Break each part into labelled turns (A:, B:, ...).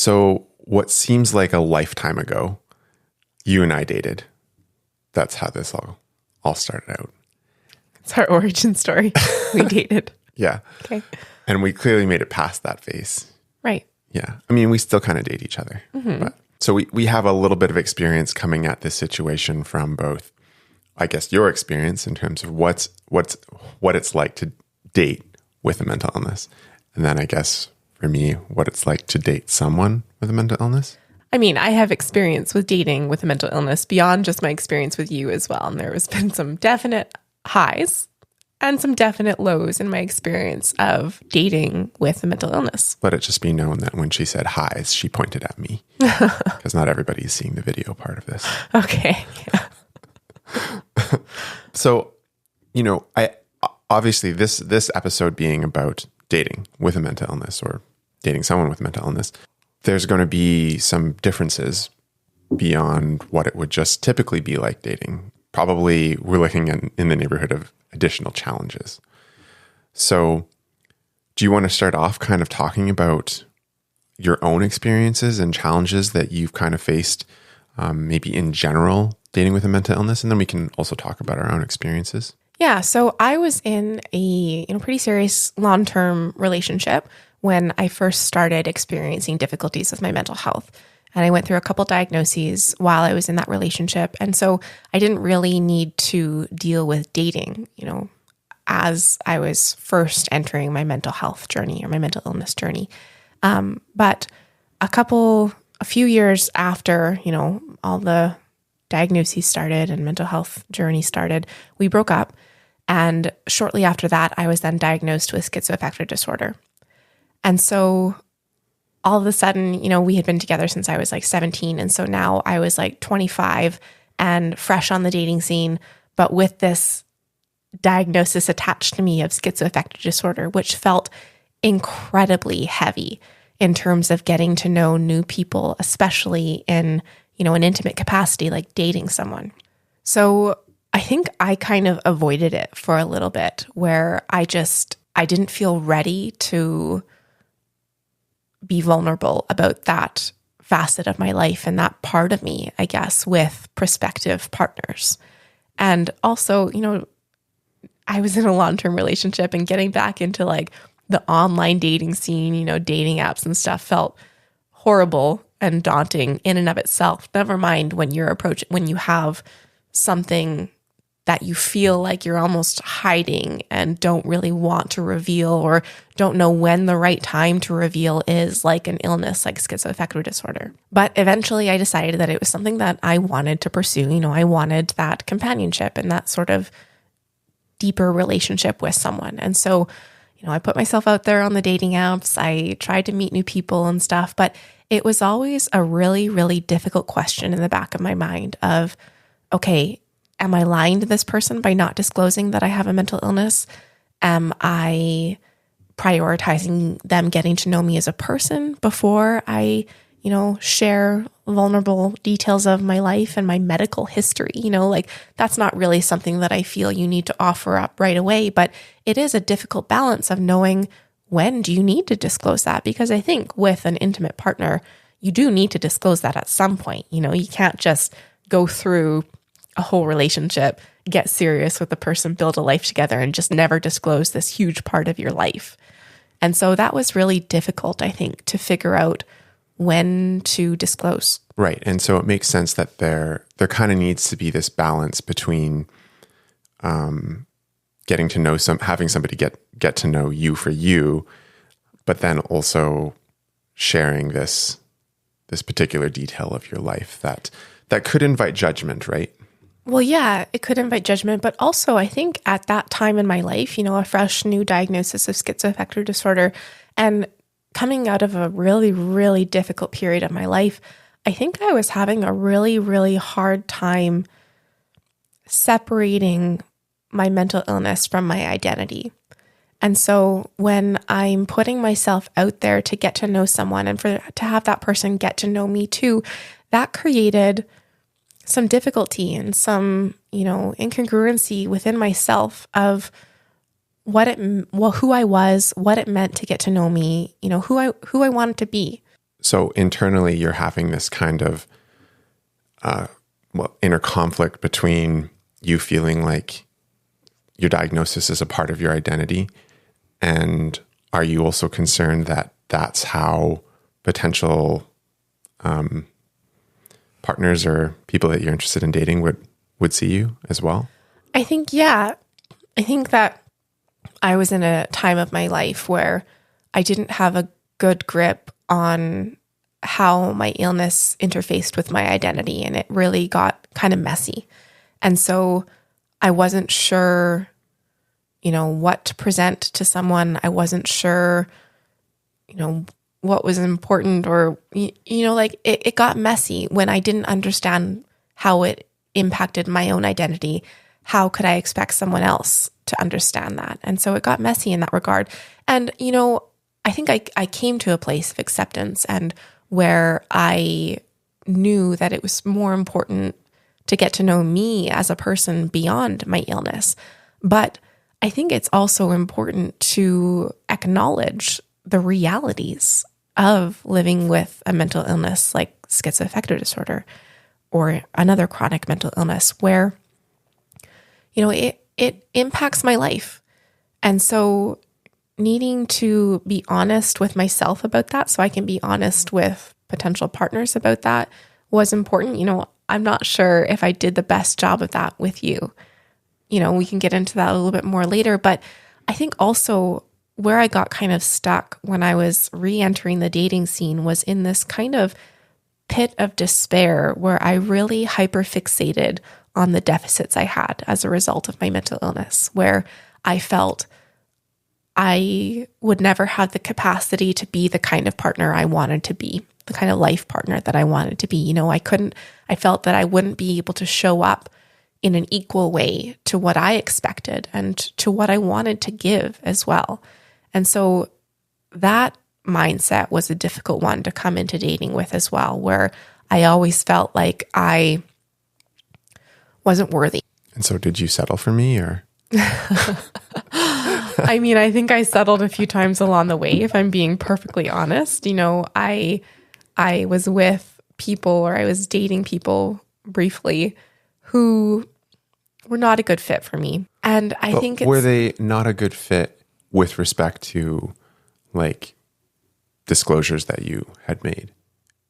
A: So what seems like a lifetime ago, you and I dated. That's how this all started out.
B: It's our origin story. We dated.
A: Yeah.
B: Okay.
A: And we clearly made it past that phase.
B: Right.
A: Yeah. I mean, we still kind of date each other. But so we have a little bit of experience coming at this situation from both, I guess, your experience in terms of what it's like to date with a mental illness. And then I guess for me, what it's like to date someone with a mental illness.
B: I mean, I have experience with dating with a mental illness beyond just my experience with you as well. And there has been some definite highs and some definite lows in my experience of dating with a mental illness.
A: Let it just be known that when she said highs, she pointed at me because not everybody is seeing the video part of this.
B: Okay. Yeah.
A: So, I obviously this episode being about dating with a mental illness or dating someone with mental illness, there's going to be some differences beyond what it would just typically be like dating. Probably we're looking at in the neighborhood of additional challenges. So do you want to start off kind of talking about your own experiences and challenges that you've kind of faced, maybe in general, dating with a mental illness? And then we can also talk about our own experiences.
B: Yeah. So I was in a pretty serious long-term relationship when I first started experiencing difficulties with my mental health. And I went through a couple diagnoses while I was in that relationship. And so I didn't really need to deal with dating, as I was first entering my mental health journey or my mental illness journey. But a few years after, all the diagnoses started and mental health journey started, we broke up. And shortly after that, I was then diagnosed with schizoaffective disorder. And so all of a sudden, we had been together since I was like 17. And so now I was like 25 and fresh on the dating scene, but with this diagnosis attached to me of schizoaffective disorder, which felt incredibly heavy in terms of getting to know new people, especially in, an intimate capacity, like dating someone. So I think I kind of avoided it for a little bit where I didn't feel ready to be vulnerable about that facet of my life and that part of me, I guess, with prospective partners. And also, I was in a long-term relationship and getting back into like the online dating scene, dating apps and stuff felt horrible and daunting in and of itself. Never mind when you have something that you feel like you're almost hiding and don't really want to reveal or don't know when the right time to reveal is, like an illness like schizoaffective disorder. But eventually I decided that it was something that I wanted to pursue. I wanted that companionship and that sort of deeper relationship with someone. And so, I put myself out there on the dating apps. I tried to meet new people and stuff, but it was always a really, really difficult question in the back of my mind of, okay, am I lying to this person by not disclosing that I have a mental illness? Am I prioritizing them getting to know me as a person before I, share vulnerable details of my life and my medical history? That's not really something that I feel you need to offer up right away, but it is a difficult balance of knowing when do you need to disclose that? Because I think with an intimate partner, you do need to disclose that at some point. You can't just go through a whole relationship, get serious with the person, build a life together, and just never disclose this huge part of your life. And so that was really difficult, I think, to figure out when to disclose.
A: Right. And so it makes sense that there kind of needs to be this balance between getting to know having somebody get to know you for you, but then also sharing this particular detail of your life that could invite judgment, right?
B: Well, yeah, it could invite judgment, but also I think at that time in my life, a fresh new diagnosis of schizoaffective disorder and coming out of a really, really difficult period of my life, I think I was having a really, really hard time separating my mental illness from my identity. And so when I'm putting myself out there to get to know someone and to have that person get to know me too, that created some difficulty and some, incongruency within myself of who I was, what it meant to get to know me, who I wanted to be.
A: So internally, you're having this kind of inner conflict between you feeling like your diagnosis is a part of your identity, and are you also concerned that that's how potential partners or people that you're interested in dating would see you as well?
B: I think, yeah. I think that I was in a time of my life where I didn't have a good grip on how my illness interfaced with my identity, and it really got kind of messy. And so I wasn't sure, what to present to someone. I wasn't sure, what was important, or, it got messy when I didn't understand how it impacted my own identity. How could I expect someone else to understand that? And so it got messy in that regard. And, I think I came to a place of acceptance, and where I knew that it was more important to get to know me as a person beyond my illness. But I think it's also important to acknowledge the realities of living with a mental illness like schizoaffective disorder or another chronic mental illness where, it impacts my life. And so needing to be honest with myself about that so I can be honest with potential partners about that was important. I'm not sure if I did the best job of that with you. We can get into that a little bit more later, but I think also where I got kind of stuck when I was re-entering the dating scene was in this kind of pit of despair where I really hyperfixated on the deficits I had as a result of my mental illness, where I felt I would never have the capacity to be the kind of partner I wanted to be, the kind of life partner that I wanted to be. I felt that I wouldn't be able to show up in an equal way to what I expected and to what I wanted to give as well. And so that mindset was a difficult one to come into dating with as well, where I always felt like I wasn't worthy.
A: And so did you settle for me, or?
B: I mean, I think I settled a few times along the way, if I'm being perfectly honest. I was with people, or I was dating people briefly who were not a good fit for me. And I think
A: were they not a good fit with respect to like disclosures that you had made?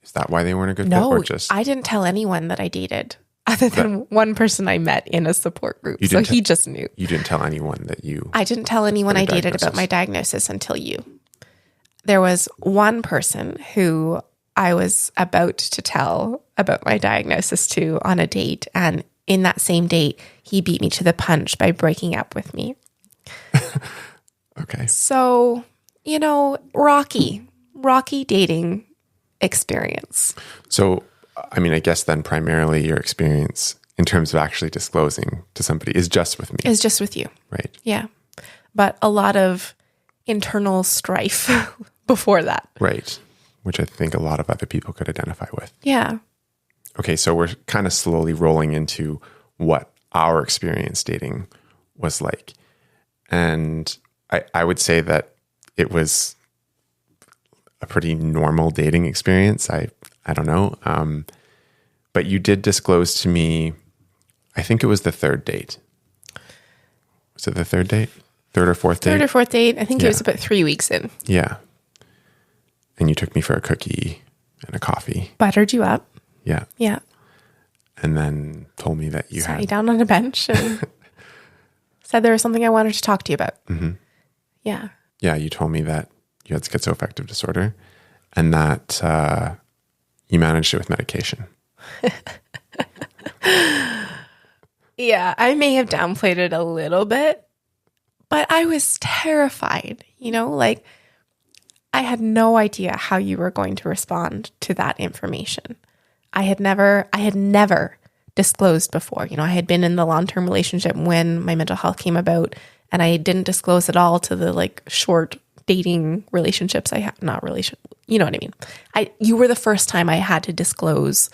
A: Is that why they weren't a good fit? Or just
B: I didn't tell anyone that I dated other than one person I met in a support group. So he just knew.
A: You didn't tell anyone that you...
B: I didn't tell anyone I dated about my diagnosis until you. There was one person who I was about to tell about my diagnosis to on a date. And in that same date, he beat me to the punch by breaking up with me.
A: Okay.
B: So, rocky dating experience.
A: So, I mean, I guess then primarily your experience in terms of actually disclosing to somebody is just with me.
B: Is just with you.
A: Right.
B: Yeah. But a lot of internal strife before that.
A: Right. Which I think a lot of other people could identify with.
B: Yeah.
A: Okay. So we're kind of slowly rolling into what our experience dating was like. And I would say that it was a pretty normal dating experience. I don't know. But you did disclose to me, I think it was the third date. Was it the third date? Third or fourth date?
B: Third or fourth date. I think it was about 3 weeks in.
A: Yeah. And you took me for a cookie and a coffee.
B: Buttered you up.
A: Yeah.
B: Yeah.
A: And then told me that you
B: sat me down on a bench and said there was something I wanted to talk to you about. Mm-hmm. Yeah.
A: Yeah. You told me that you had schizoaffective disorder and that you managed it with medication.
B: Yeah, I may have downplayed it a little bit, but I was terrified, I had no idea how you were going to respond to that information. I had never disclosed before. I had been in the long-term relationship when my mental health came about, and I didn't disclose at all to the short dating relationships I had. You know what I mean? You were the first time I had to disclose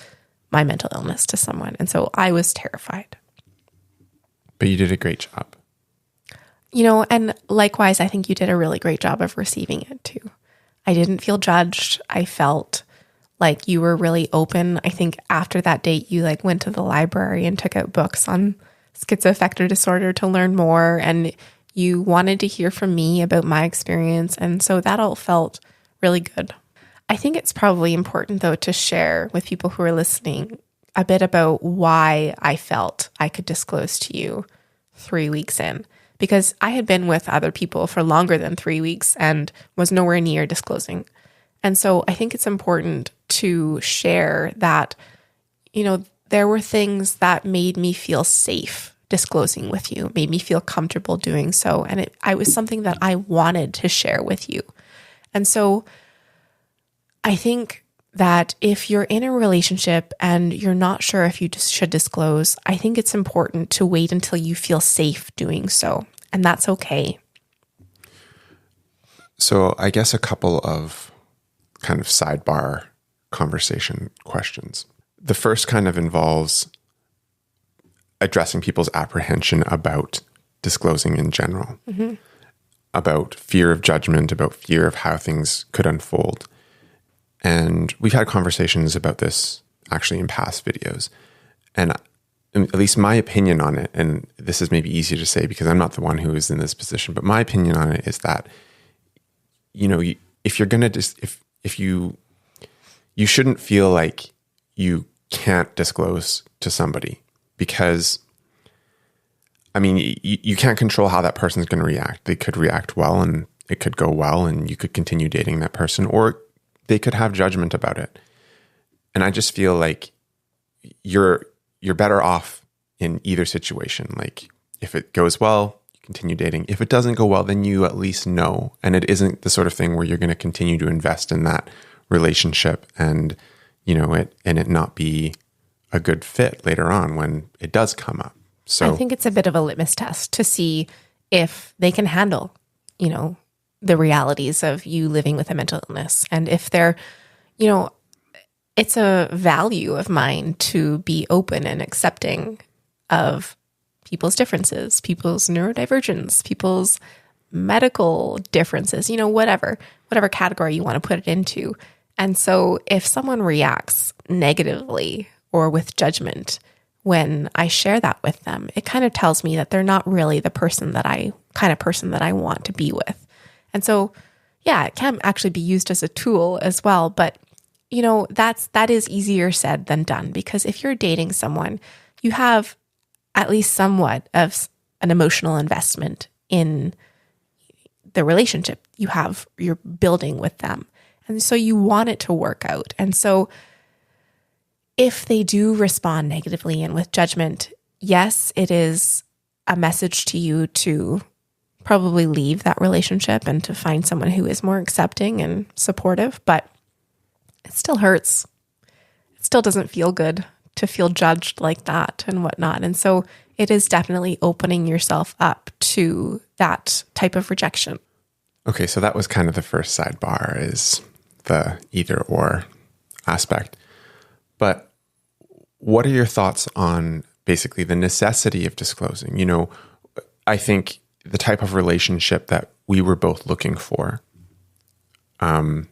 B: my mental illness to someone. And so I was terrified.
A: But you did a great job.
B: And likewise, I think you did a really great job of receiving it too. I didn't feel judged. I felt Like you were really open. I think after that date, you like went to the library and took out books on schizoaffective disorder to learn more. And you wanted to hear from me about my experience. And so that all felt really good. I think it's probably important though to share with people who are listening a bit about why I felt I could disclose to you 3 weeks in, because I had been with other people for longer than 3 weeks and was nowhere near disclosing. And so I think it's important to share that, you know, there were things that made me feel safe disclosing with you, made me feel comfortable doing so. And it was something that I wanted to share with you. And so I think that if you're in a relationship and you're not sure if you should disclose, I think it's important to wait until you feel safe doing so. And that's okay.
A: So I guess a couple of kind of sidebar conversation questions. The first kind of involves addressing people's apprehension about disclosing in general, about fear of judgment, about fear of how things could unfold. And we've had conversations about this actually in past videos. And at least my opinion on it, and this is maybe easier to say because I'm not the one who is in this position, but my opinion on it is that, you know, if you're going to, if you shouldn't feel like you can't disclose to somebody because, I mean, you can't control how that person's going to react. They could react well and it could go well and you could continue dating that person, or they could have judgment about it. And I just feel like you're better off in either situation. Like if it goes well, you continue dating. If it doesn't go well, then you at least know. And it isn't the sort of thing where you're going to continue to invest in that relationship and, you know, it not be a good fit later on when it does come up. So
B: I think it's a bit of a litmus test to see if they can handle, you know, the realities of you living with a mental illness. And if they're, you know, it's a value of mine to be open and accepting of people's differences, people's neurodivergence, people's medical differences, you know, whatever category you want to put it into. And so if someone reacts negatively or with judgment when I share that with them, it kind of tells me that they're not really the kind of person that I want to be with. And so, yeah, it can actually be used as a tool as well. But, you know, that is easier said than done, because if you're dating someone, you have at least somewhat of an emotional investment in the relationship you're building with them. And so you want it to work out. And so if they do respond negatively and with judgment, yes, it is a message to you to probably leave that relationship and to find someone who is more accepting and supportive, but it still hurts. It still doesn't feel good to feel judged like that and whatnot. And so it is definitely opening yourself up to that type of rejection.
A: Okay, so that was kind of the first sidebar, is the either or aspect. But what are your thoughts on basically the necessity of disclosing? You know, I think the type of relationship that we were both looking for, I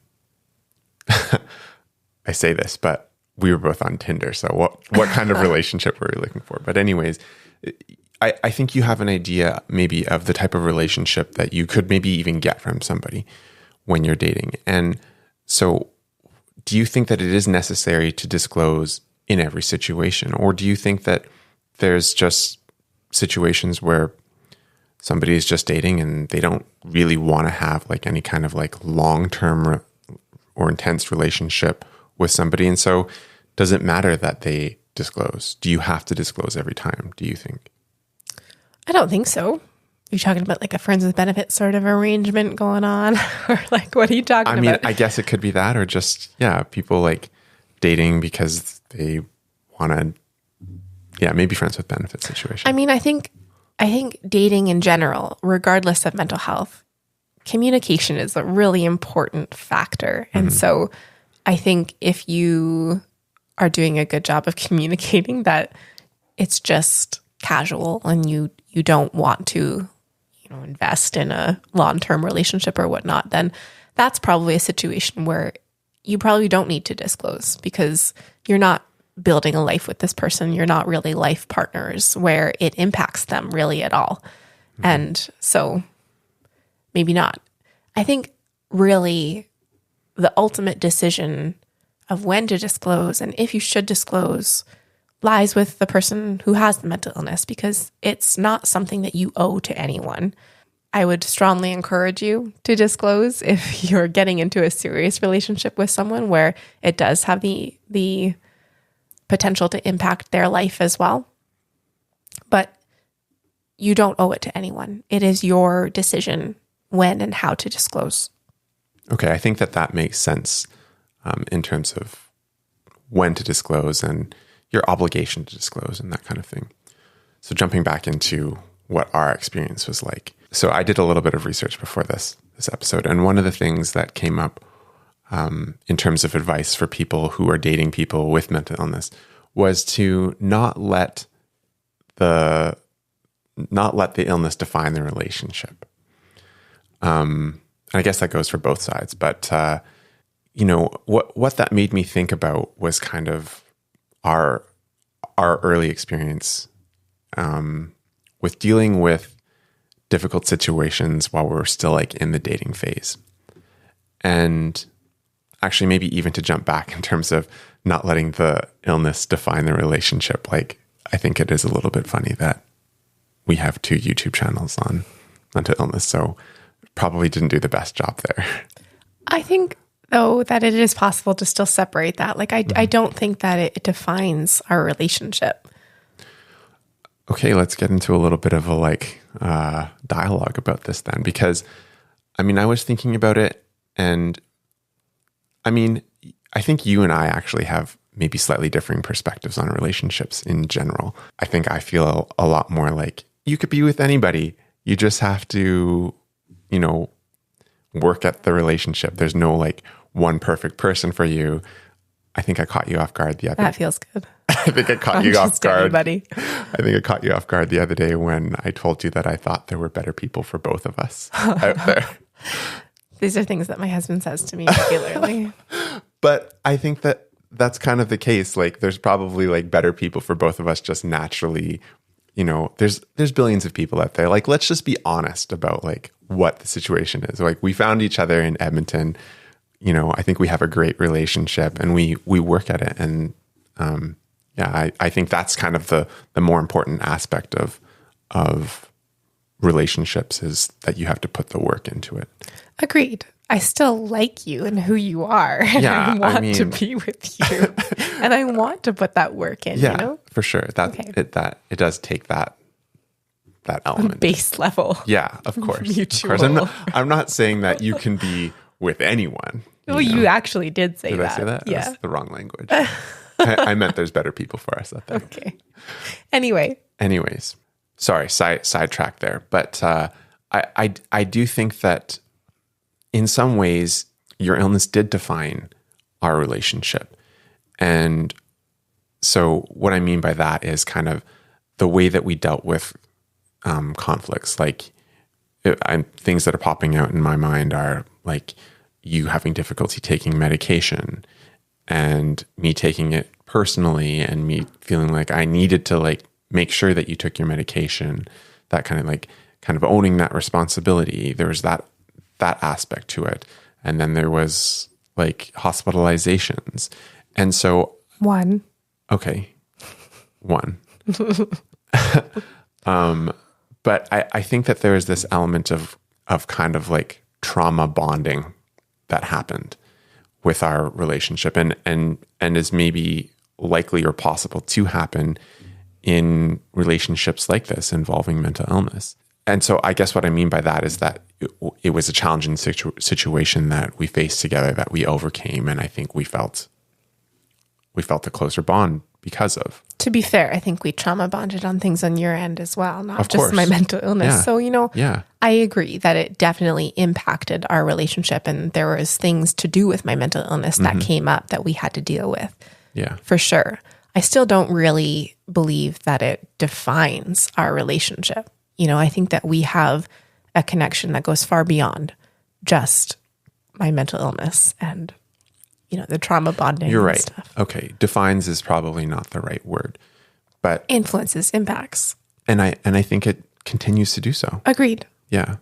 A: say this, but we were both on Tinder. So what kind of relationship were we looking for? But anyways, I think you have an idea maybe of the type of relationship that you could maybe even get from somebody when you're dating. And so do you think that it is necessary to disclose in every situation? Or do you think that there's just situations where somebody is just dating and they don't really want to have like any kind of like long-term or intense relationship with somebody? And so does it matter that they disclose? Do you have to disclose every time, do you think?
B: I don't think so. You're talking about like a friends with benefits sort of arrangement going on? Or like, what are you talking about?
A: I mean, I guess it could be that, or just, yeah, people like dating because they want to, yeah, maybe friends with benefits situation.
B: I mean, I think dating in general, regardless of mental health, communication is a really important factor. And so I think if you are doing a good job of communicating that it's just casual and you don't want to, you know, invest in a long-term relationship or whatnot, then that's probably a situation where you probably don't need to disclose because you're not building a life with this person. You're not really life partners where it impacts them really at all. Mm-hmm. And so maybe not. I think really the ultimate decision of when to disclose and if you should disclose lies with the person who has the mental illness, because it's not something that you owe to anyone. I would strongly encourage you to disclose if you're getting into a serious relationship with someone where it does have the potential to impact their life as well. But you don't owe it to anyone. It is your decision when and how to disclose.
A: Okay, I think that makes sense in terms of when to disclose and your obligation to disclose and that kind of thing. So jumping back into what our experience was like. So I did a little bit of research before this episode, and one of the things that came up in terms of advice for people who are dating people with mental illness was to not let the illness define the relationship. And I guess that goes for both sides, but what that made me think about was kind of our early experience with dealing with difficult situations while we're still like in the dating phase. And actually maybe even to jump back in terms of not letting the illness define the relationship. Like, I think it is a little bit funny that we have 2 YouTube channels on mental illness, so probably didn't do the best job there.
B: I think, though, that it is possible to still separate that. Like, I don't think that it defines our relationship.
A: Okay, let's get into a little bit of a dialogue about this then, because I mean, I was thinking about it, and I mean, I think you and I actually have maybe slightly differing perspectives on relationships in general. I think I feel a lot more like you could be with anybody. You just have to, work at the relationship. There's no like one perfect person for you. I think I caught you off guard the other day.
B: That feels good.
A: I think I caught you off guard.
B: Anybody.
A: I think I caught you off guard the other day when I told you that I thought there were better people for both of us out there.
B: These are things that my husband says to me regularly.
A: But I think that that's kind of the case. Like, there's probably like better people for both of us just naturally. There's billions of people out there. Like, let's just be honest about like what the situation is. Like, we found each other in Edmonton. I think we have a great relationship and we work at it. And I think that's kind of the more important aspect of relationships is that you have to put the work into it.
B: Agreed. I still like you and who you are. And
A: yeah,
B: I want to be with you. And I want to put that work in,
A: for sure. It does take that element.
B: Base level.
A: Yeah, of course.
B: Mutual.
A: Of course. I'm not saying that you can be with anyone.
B: Well, you actually did say
A: that.
B: Did
A: I say that?
B: Yeah.
A: That's the wrong language. I meant there's better people for us out there.
B: Okay. Anyways.
A: Sorry, sidetrack there. But I do think that in some ways, your illness did define our relationship. And so what I mean by that is kind of the way that we dealt with conflicts. Like, things that are popping out in my mind are like you having difficulty taking medication and me taking it personally and me feeling like I needed to like make sure that you took your medication, that kind of owning that responsibility. There was that aspect to it. And then there was like hospitalizations. And so
B: one.
A: But I think that there is this element of kind of like trauma bonding that happened with our relationship and is maybe likely or possible to happen in relationships like this involving mental illness. And so I guess what I mean by that is that it was a challenging situation that we faced together that we overcame. And I think we felt a closer bond because of.
B: To be fair, I think we trauma bonded on things on your end as well, not just my mental illness.
A: Yeah.
B: So, I agree that it definitely impacted our relationship and there was things to do with my mental illness that came up that we had to deal with.
A: Yeah.
B: For sure. I still don't really believe that it defines our relationship. I think that we have a connection that goes far beyond just my mental illness. And the trauma bonding.
A: You're
B: and
A: right.
B: Stuff.
A: Okay. Defines is probably not the right word, but
B: Influences, impacts.
A: and I think it continues to do so.
B: Agreed.
A: Yeah.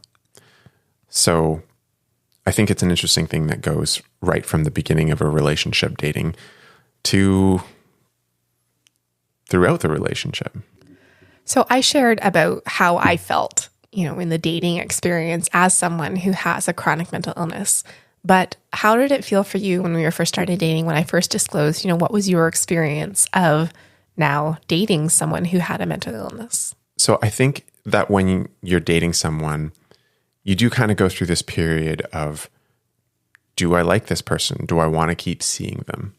A: So I think it's an interesting thing that goes right from the beginning of a relationship dating to throughout the relationship.
B: So I shared about how I felt, in the dating experience as someone who has a chronic mental illness. But how did it feel for you when we were first started dating, when I first disclosed, what was your experience of now dating someone who had a mental illness?
A: So I think that when you're dating someone, you do kind of go through this period of, do I like this person? Do I want to keep seeing them?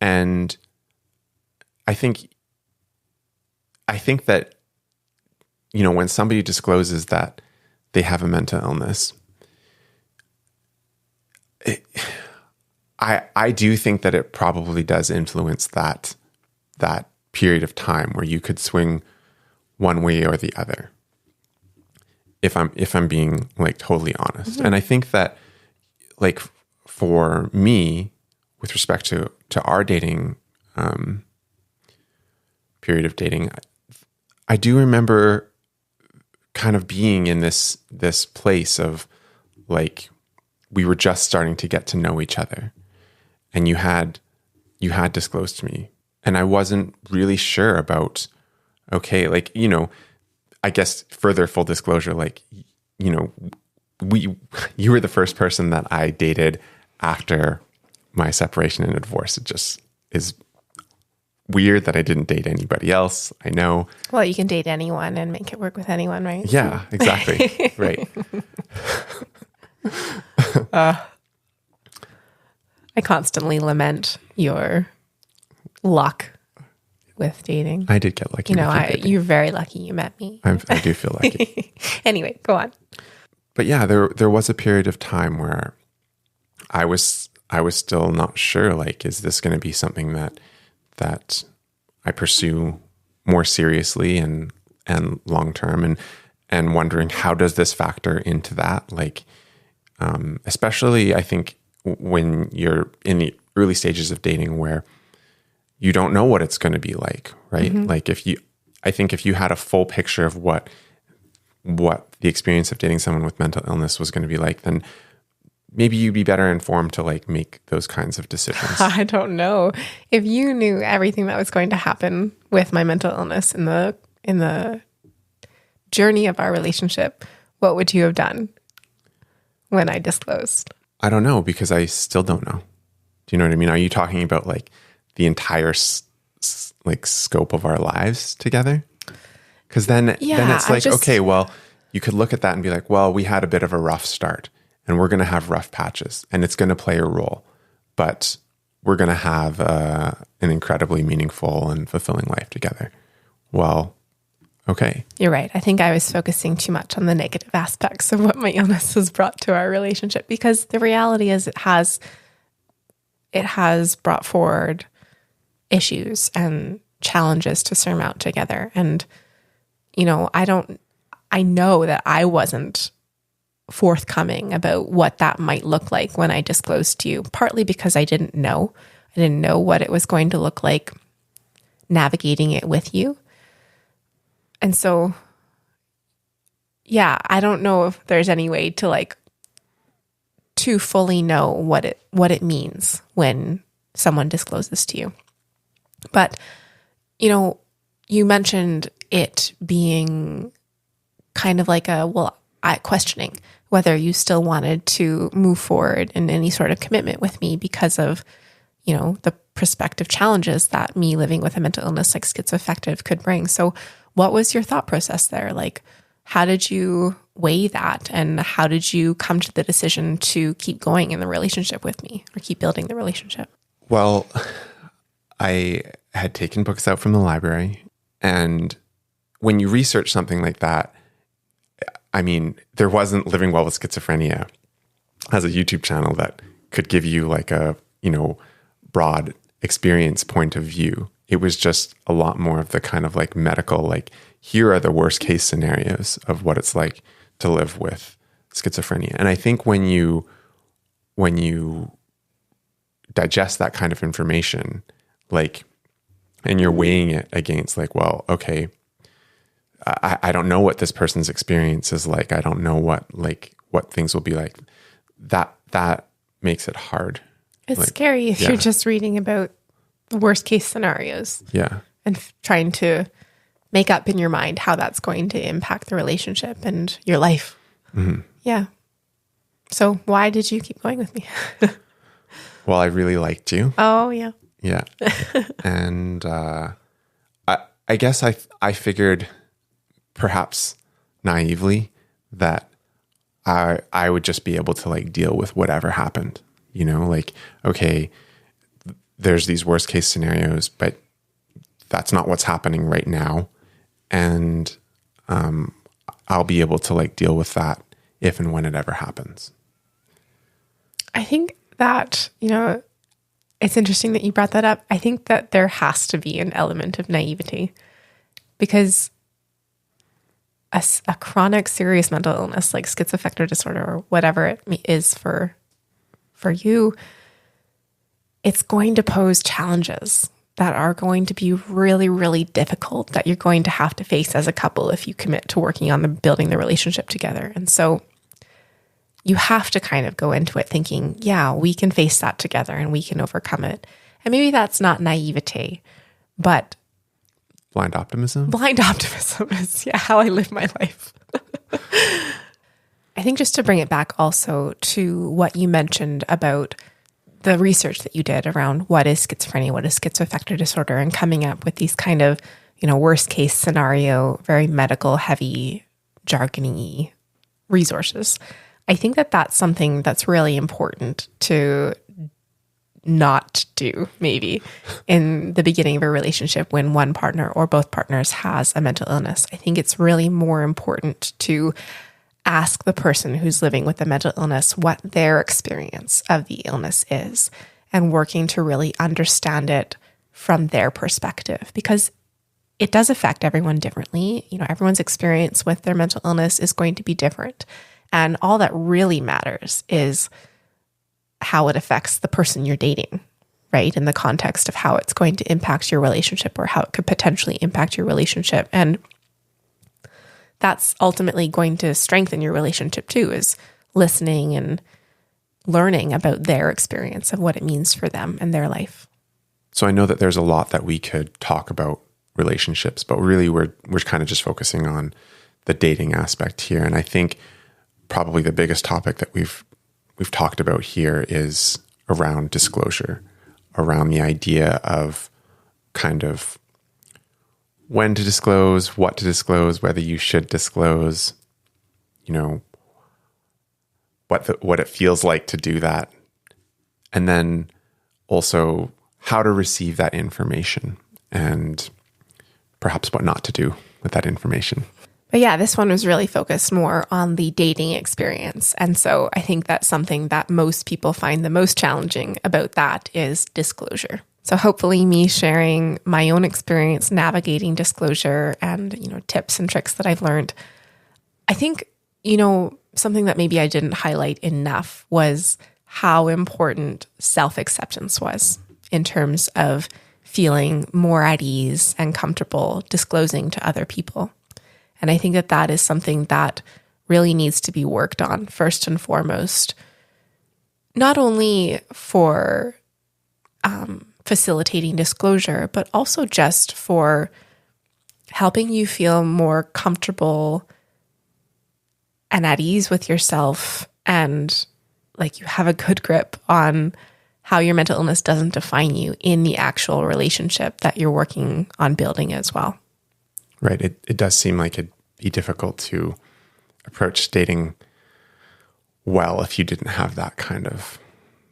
A: And I think that, when somebody discloses that they have a mental illness, I do think that it probably does influence that period of time where you could swing one way or the other. If I'm being like totally honest. Mm-hmm. And I think that like for me, with respect to our dating period of dating, I do remember kind of being in this place of like, we were just starting to get to know each other, and you had disclosed to me, and I wasn't really sure about, okay, like, I guess further full disclosure, like, you were the first person that I dated after my separation and a divorce. It just is weird that I didn't date anybody else. I know.
B: Well, you can date anyone and make it work with anyone, right?
A: Yeah, exactly. Right.
B: I constantly lament your luck with dating.
A: I did get lucky.
B: You're very lucky you met me.
A: I do feel lucky.
B: Anyway, go on.
A: But yeah, there was a period of time where I was still not sure, like, is this going to be something that I pursue more seriously and long term, and wondering, how does this factor into that? Like, especially I think when you're in the early stages of dating where you don't know what it's going to be like, right? Mm-hmm. Like I think if you had a full picture of what the experience of dating someone with mental illness was going to be like, then maybe you'd be better informed to like make those kinds of decisions.
B: I don't know. If you knew everything that was going to happen with my mental illness in the journey of our relationship, what would you have done when I disclosed?
A: I don't know, because I still don't know. Do you know what I mean? Are you talking about like the entire like scope of our lives together? Because then it's like, okay, well, you could look at that and be like, well, we had a bit of a rough start, and we're going to have rough patches, and it's going to play a role, but we're going to have an incredibly meaningful and fulfilling life together. Well, okay.
B: You're right. I think I was focusing too much on the negative aspects of what my illness has brought to our relationship, because the reality is it has brought forward issues and challenges to surmount together. And, I know that I wasn't forthcoming about what that might look like when I disclosed to you, partly because I didn't know. I didn't know what it was going to look like navigating it with you. And so, yeah, I don't know if there's any way to fully know what it means when someone discloses to you. But, you mentioned it being kind of like questioning whether you still wanted to move forward in any sort of commitment with me because of, the prospective challenges that me living with a mental illness like schizoaffective could bring. So what was your thought process there? Like, how did you weigh that? And how did you come to the decision to keep going in the relationship with me, or keep building the relationship?
A: Well, I had taken books out from the library, and when you research something like that, I mean, there wasn't Living Well with Schizophrenia as a YouTube channel that could give you like a, broad experience point of view. It was just a lot more of the kind of like medical, like, here are the worst case scenarios of what it's like to live with schizophrenia. And I think when you digest that kind of information, like, and you're weighing it against like, well, okay, I don't know what this person's experience is like. I don't know what things will be like. That makes it hard.
B: It's
A: like,
B: scary if you're just reading about the worst case scenarios.
A: Yeah.
B: And trying to make up in your mind how that's going to impact the relationship and your life.
A: Mm-hmm.
B: Yeah. So why did you keep going with me?
A: Well, I really liked you.
B: Oh, yeah.
A: Yeah. And I guess I figured perhaps naively that I would just be able to like deal with whatever happened, you know, like, okay, there's these worst case scenarios, but that's not what's happening right now. And I'll be able to like deal with that if and when it ever happens.
B: I think that, you know, it's interesting that you brought that up. I think that there has to be an element of naivety because a chronic serious mental illness like schizoaffective disorder or whatever it is for you, it's going to pose challenges that are going to be really, really difficult that you're going to have to face as a couple if you commit to working on building the relationship together. And so you have to kind of go into it thinking, yeah, we can face that together and we can overcome it. And maybe that's not naivete, but
A: blind optimism.
B: Blind optimism is how I live my life. I think just to bring it back also to what you mentioned about the research that you did around what is schizophrenia, what is schizoaffective disorder, and coming up with these kind of, you know, worst case scenario, very medical heavy, jargony resources. I think that that's something that's really important to not do maybe in the beginning of a relationship when one partner or both partners has a mental illness. I think it's really more important to ask the person who's living with a mental illness what their experience of the illness is and working to really understand it from their perspective, because it does affect everyone differently. You know, everyone's experience with their mental illness is going to be different. And all that really matters is how it affects the person you're dating, right? In the context of how it's going to impact your relationship or how it could potentially impact your relationship. And that's ultimately going to strengthen your relationship too, is listening and learning about their experience of what it means for them and their life.
A: So I know that there's a lot that we could talk about relationships, but really we're kind of just focusing on the dating aspect here. And I think probably the biggest topic that we've talked about here is around disclosure, around the idea of kind of when to disclose, what to disclose, whether you should disclose, you know, what it feels like to do that. And then also how to receive that information and perhaps what not to do with that information.
B: But yeah, this one was really focused more on the dating experience. And so I think that's something that most people find the most challenging about that is disclosure. So hopefully me sharing my own experience navigating disclosure and, you know, tips and tricks that I've learned. I think, you know, something that maybe I didn't highlight enough was how important self-acceptance was in terms of feeling more at ease and comfortable disclosing to other people. And I think that that is something that really needs to be worked on first and foremost, not only for facilitating disclosure, but also just for helping you feel more comfortable and at ease with yourself, and like you have a good grip on how your mental illness doesn't define you in the actual relationship that you're working on building as well.
A: Right. It does seem like it'd be difficult to approach dating well if you didn't have that kind of,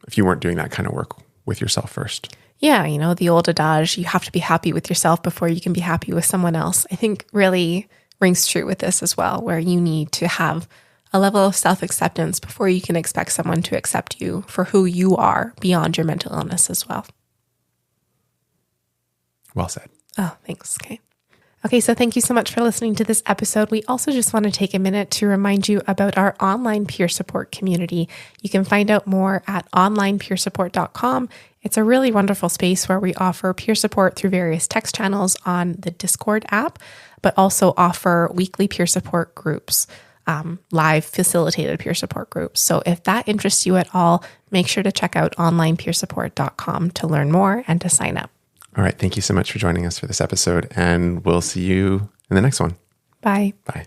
A: if you weren't doing that kind of work with yourself first.
B: Yeah, you know, the old adage, you have to be happy with yourself before you can be happy with someone else, I think really rings true with this as well, where you need to have a level of self-acceptance before you can expect someone to accept you for who you are beyond your mental illness as well.
A: Well said.
B: Oh, thanks. Okay, so thank you so much for listening to this episode. We also just want to take a minute to remind you about our online peer support community. You can find out more at onlinepeersupport.com. It's a really wonderful space where we offer peer support through various text channels on the Discord app, but also offer weekly peer support groups, live facilitated peer support groups. So if that interests you at all, make sure to check out onlinepeersupport.com to learn more and to sign up.
A: All right. Thank you so much for joining us for this episode, and we'll see you in the next one.
B: Bye.
A: Bye.